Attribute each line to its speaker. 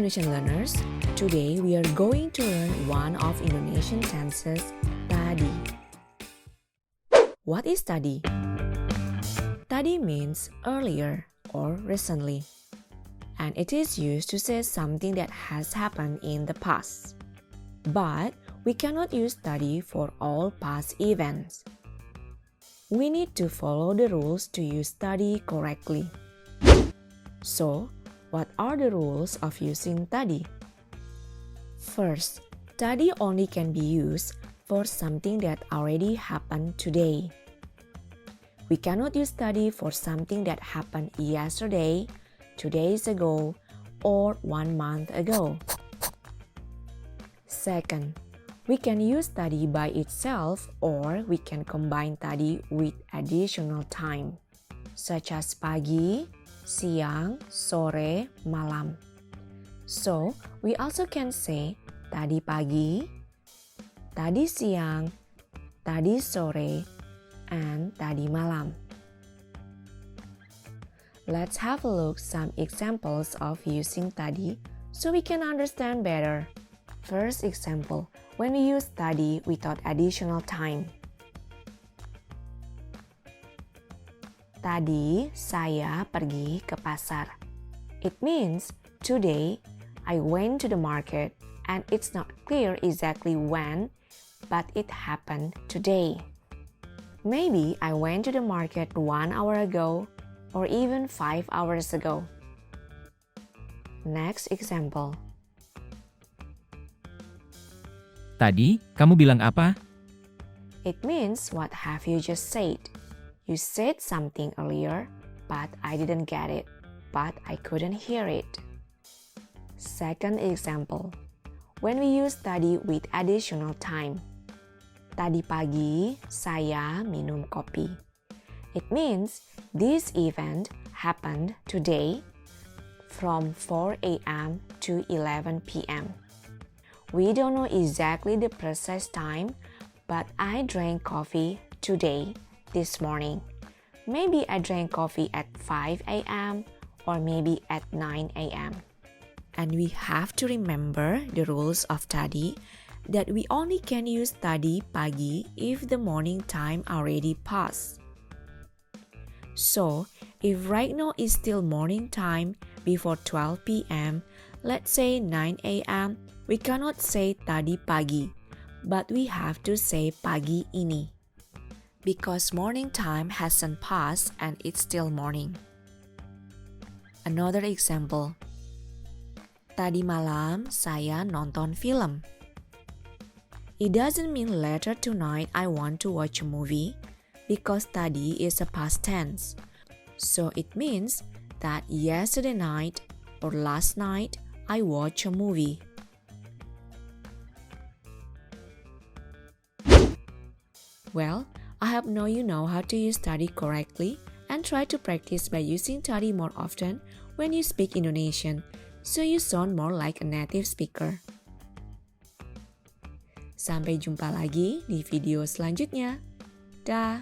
Speaker 1: Indonesian learners, today we are going to learn one of Indonesian tenses, TADI. What is TADI? TADI means earlier or recently, and it is used to say something that has happened in the past. But we cannot use TADI for all past events. We need to follow the rules to use TADI correctly. So, what are the rules of using TADI? First, TADI only can be used for something that already happened today. We cannot use TADI for something that happened yesterday, 2 days ago, or 1 month ago. Second, we can use TADI by itself or we can combine TADI with additional time, such as pagi, siang, sore, malam. So, we also can say tadi pagi, tadi siang, tadi sore, and tadi malam. Let's have a look some examples of using tadi so we can understand better. First example, when we use tadi without additional time. Tadi saya pergi ke pasar. It means today I went to the market and it's not clear exactly when, but it happened today. Maybe I went to the market 1 hour ago or even 5 hours ago. Next example.
Speaker 2: Tadi, kamu bilang apa?
Speaker 1: It means what have you just said? You said something earlier, but I didn't get it, but I couldn't hear it. Second example. When we use tadi with additional time. Tadi pagi, saya minum kopi. It means this event happened today from 4 a.m. to 11 p.m. We don't know exactly the precise time, but I drank coffee today, this morning. Maybe I drank coffee at 5 a.m. or maybe at 9 a.m. And we have to remember the rules of tadi that we only can use tadi pagi if the morning time already passed. So, if right now is still morning time before 12 p.m., let's say 9 a.m., we cannot say tadi pagi, but we have to say pagi ini. Because morning time hasn't passed and it's still morning. Another example. Tadi malam saya nonton film. It doesn't mean later tonight I want to watch a movie because tadi is a past tense. So it means that yesterday night or last night I watched a movie. Well, I hope now you know how to use tadi correctly and try to practice by using tadi more often when you speak Indonesian so you sound more like a native speaker. Sampai jumpa lagi di video selanjutnya. Dah.